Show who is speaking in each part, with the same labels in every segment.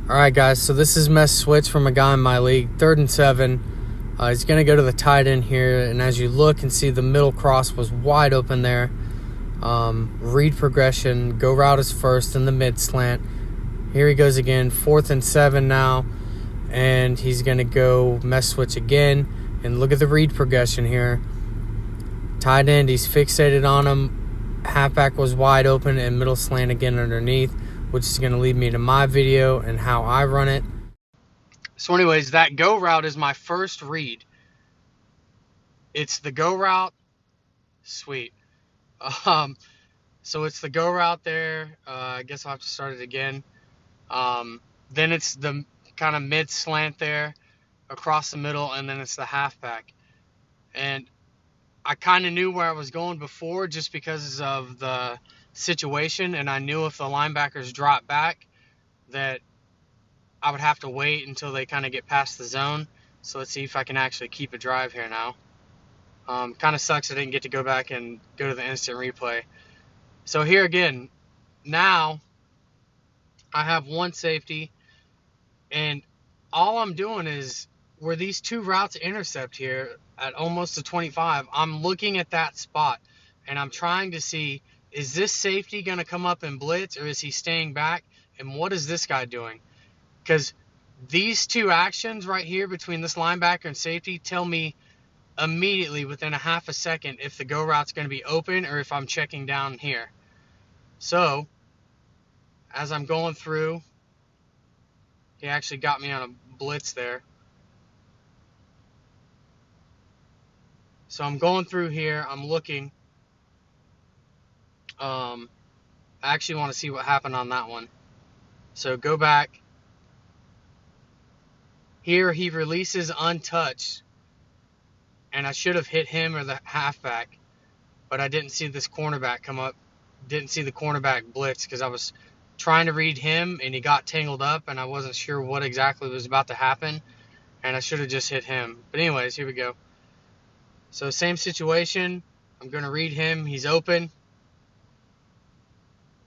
Speaker 1: Alright guys, so this is mess switch from a guy in my league, 3rd and 7. He's going to go to the tight end here, and as you look and see, the middle cross was wide open there. Read progression, go route is first in the mid slant. Here he goes again, 4th and 7 now, and he's going to go mess switch again. And look at the read progression here. Tight end, he's fixated on him. Halfback was wide open, and middle slant again underneath, which is going to lead me to my video and how I run it. So anyways, that go route is my first read. It's the go route. Sweet. So it's the go route there. I guess I'll have to start it again. Then it's the kind of mid slant there across the middle, and then it's the halfback. And I kind of knew where I was going before just because of the situation, and I knew if the linebackers dropped back that I would have to wait until they kind of get past the zone. So let's see if I can actually keep a drive here now. Kind of sucks I didn't get to go back and go to the instant replay. So here again, now I have one safety, and all I'm doing is where these two routes intercept here at almost the 25, I'm looking at that spot, and I'm trying to see, is this safety going to come up and blitz, or is he staying back, and what is this guy doing? Because these two actions right here between this linebacker and safety tell me immediately within a half a second if the go route's going to be open or if I'm checking down here. So as I'm going through, he actually got me on a blitz there. So I'm going through here, I'm looking. I actually want to see what happened on that one. So go back. Here he releases untouched, and I should have hit him or the halfback, but I didn't see this cornerback come up. Didn't see the cornerback blitz because I was trying to read him, and he got tangled up, and I wasn't sure what exactly was about to happen, and I should have just hit him. But anyways, here we go. So same situation. I'm going to read him. He's open.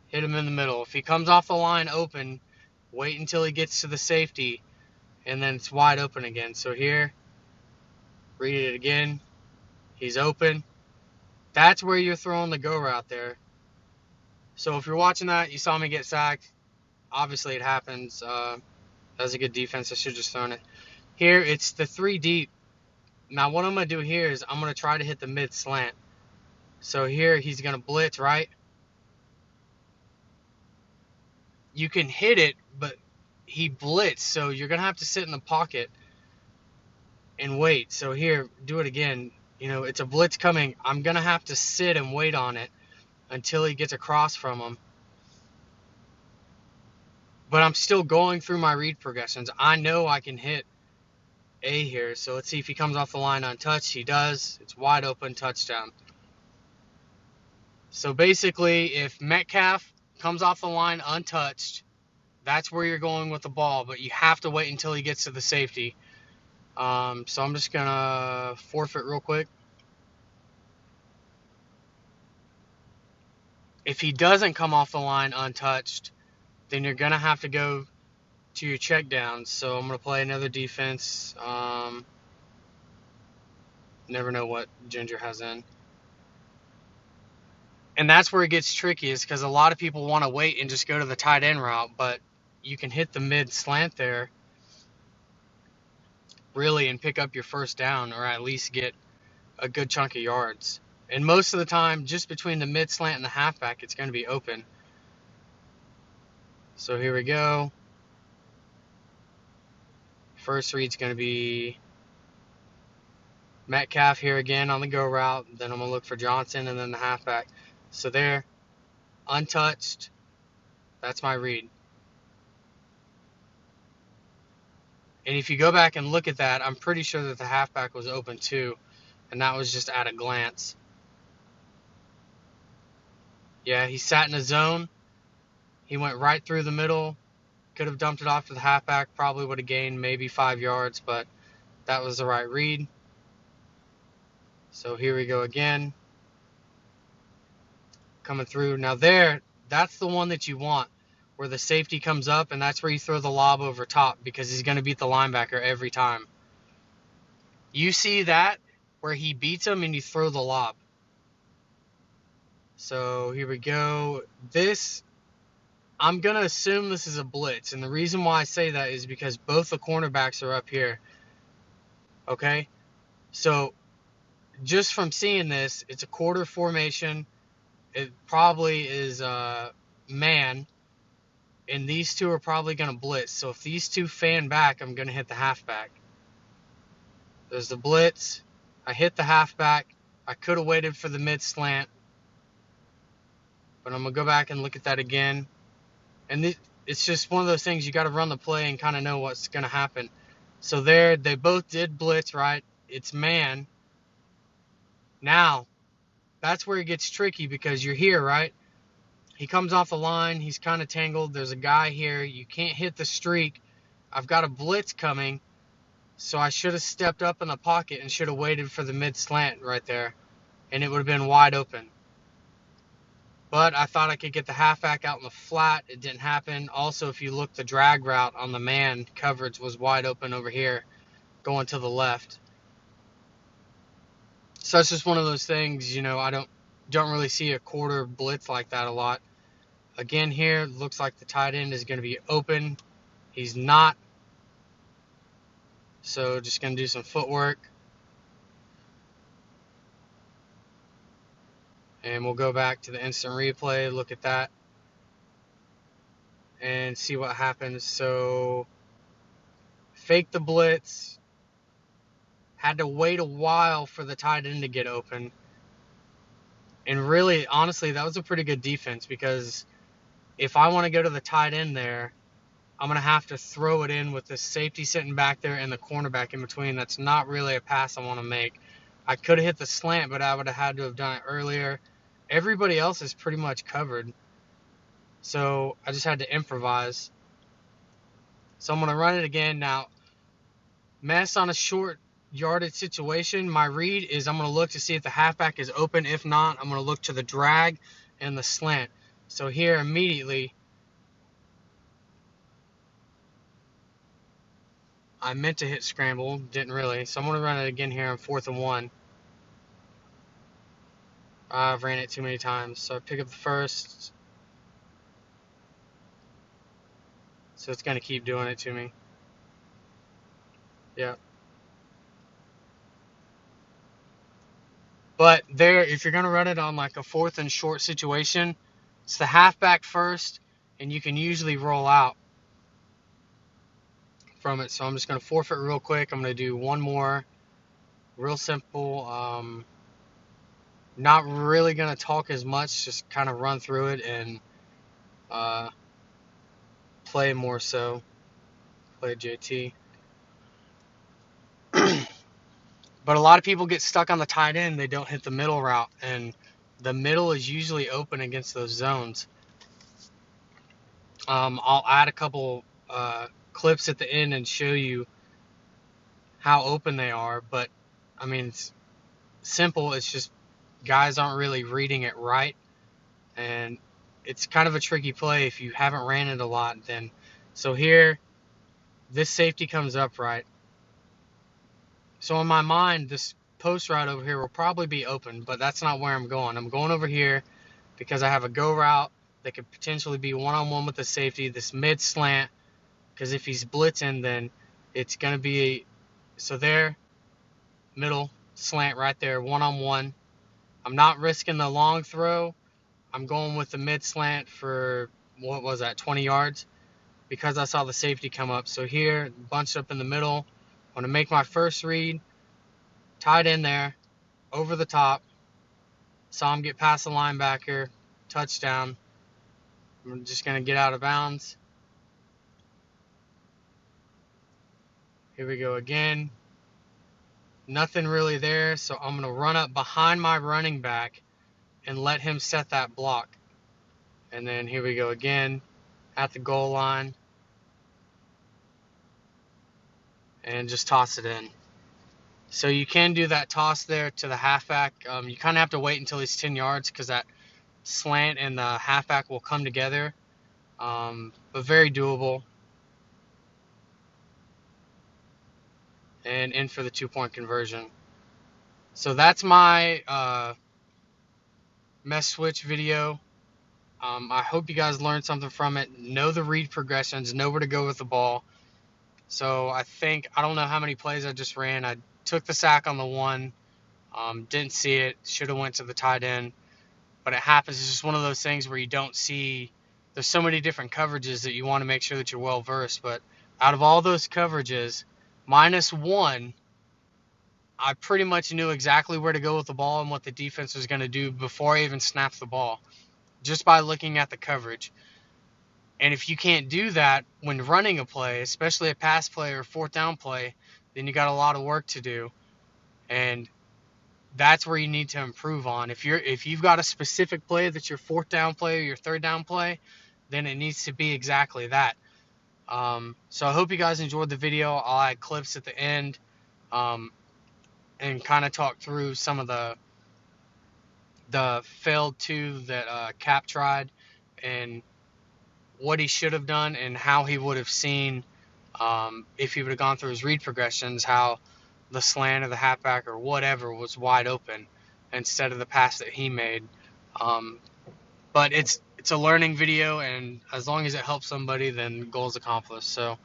Speaker 1: Hit him in the middle. If he comes off the line open, wait until he gets to the safety, and then it's wide open again. So here, read it again. He's open. That's where you're throwing the go route there. So if you're watching that, you saw me get sacked. Obviously it happens. That was a good defense. I should have just thrown it. Here, it's the 3 deep. Now what I'm going to do here is I'm going to try to hit the mid slant. So here he's going to blitz, right? You can hit it, but he blitzed, so you're going to have to sit in the pocket and wait. So here, do it again. You know, it's a blitz coming. I'm going to have to sit and wait on it until he gets across from him. But I'm still going through my read progressions. I know I can hit A here. So let's see if he comes off the line untouched. He does. It's wide open, touchdown. So basically, if Metcalf comes off the line untouched, that's where you're going with the ball. But you have to wait until he gets to the safety. So I'm just going to forfeit real quick. If he doesn't come off the line untouched, then you're going to have to go to your check downs. So I'm going to play another defense. Never know what Ginger has in. And that's where it gets tricky, is because a lot of people want to wait and just go to the tight end route, but you can hit the mid slant there really and pick up your first down, or at least get a good chunk of yards. And most of the time, just between the mid slant and the halfback, it's going to be open. So here we go. First read's going to be Metcalf here again on the go route. Then I'm going to look for Johnson and then the halfback. So there, untouched. That's my read. And if you go back and look at that, I'm pretty sure that the halfback was open too. And that was just at a glance. Yeah, he sat in a zone. He went right through the middle. Could have dumped it off to the halfback. Probably would have gained maybe 5 yards, but that was the right read. So here we go again. Coming through. Now there, that's the one that you want. where the safety comes up, and that's where you throw the lob over top because he's going to beat the linebacker every time. You see that where he beats him and you throw the lob. So here we go. I'm going to assume this is a blitz, and the reason why I say that is because both the cornerbacks are up here. Okay? So just from seeing this, it's a quarter formation. It probably is man, and these two are probably going to blitz. So if these two fan back, I'm going to hit the halfback. There's the blitz. I hit the halfback. I could have waited for the mid slant, but I'm going to go back and look at that again. And it's just one of those things you got to run the play and kind of know what's going to happen. So there, they both did blitz, right? It's man. Now, that's where it gets tricky because you're here, right? He comes off the line. He's kind of tangled. There's a guy here. You can't hit the streak. I've got a blitz coming. So I should have stepped up in the pocket and should have waited for the mid slant right there. And it would have been wide open. But I thought I could get the halfback out in the flat. It didn't happen. Also, if you look, the drag route on the man coverage was wide open over here going to the left. So it's just one of those things, I don't really see a quarter blitz like that a lot. Again here, looks like the tight end is going to be open. He's not. So just going to do some footwork. And we'll go back to the instant replay, look at that, and see what happens. So fake the blitz. Had to wait a while for the tight end to get open. And really, honestly, that was a pretty good defense because if I want to go to the tight end there, I'm going to have to throw it in with the safety sitting back there and the cornerback in between. That's not really a pass I want to make. I could have hit the slant, but I would have had to have done it earlier. Everybody else is pretty much covered. So I just had to improvise. So I'm going to run it again. Now, mess on a short yardage situation. My read is I'm going to look to see if the halfback is open. If not, I'm going to look to the drag and the slant. So here immediately, I meant to hit scramble, didn't really. So I'm going to run it again here on 4th and 1. I've ran it too many times. So I pick up the first. So it's going to keep doing it to me. Yeah. But there, if you're going to run it on like a 4th and short situation, it's the halfback first, and you can usually roll out from it. So I'm just going to forfeit real quick. I'm going to do one more. Real simple. Not really going to talk as much, just kind of run through it and play more so. Play JT. But a lot of people get stuck on the tight end. They don't hit the middle route. And the middle is usually open against those zones. I'll add a couple clips at the end and show you how open they are. But, I mean, it's simple. It's just guys aren't really reading it right. And it's kind of a tricky play if you haven't ran it a lot. Then, so here, this safety comes up right. So in my mind, this post route over here will probably be open, but that's not where I'm going. I'm going over here because I have a go route that could potentially be one-on-one with the safety, this mid slant, because if he's blitzing, then it's going to be, so there, middle slant right there, one-on-one. I'm not risking the long throw. I'm going with the mid slant for, 20 yards, because I saw the safety come up. So here, bunched up in the middle. I'm going to make my first read, tied in there, over the top, saw him get past the linebacker, touchdown. I'm just going to get out of bounds. Here we go again. Nothing really there, so I'm going to run up behind my running back and let him set that block. And then here we go again at the goal line. And just toss it in. So you can do that toss there to the halfback. You kind of have to wait until he's 10 yards because that slant and the halfback will come together. but very doable. And in for the 2-point conversion. So that's my mesh switch video. I hope you guys learned something from it. Know the read progressions, know where to go with the ball. So I don't know how many plays I just ran. I took the sack on the one, didn't see it, should have went to the tight end. But it happens. It's just one of those things where you don't see. There's so many different coverages that you want to make sure that you're well versed. But out of all those coverages, -1, I pretty much knew exactly where to go with the ball and what the defense was going to do before I even snapped the ball, just by looking at the coverage. And if you can't do that when running a play, especially a pass play or 4th down play, then you got a lot of work to do. And that's where you need to improve on. If you've got a specific play that's your 4th down play or your 3rd down play, then it needs to be exactly that. So I hope you guys enjoyed the video. I'll add clips at the end, and kind of talk through some of the failed 2 that Cap tried, and what he should have done, and how he would have seen, if he would have gone through his read progressions, how the slant or the halfback or whatever was wide open instead of the pass that he made. But it's a learning video, and as long as it helps somebody, then goal's accomplished. So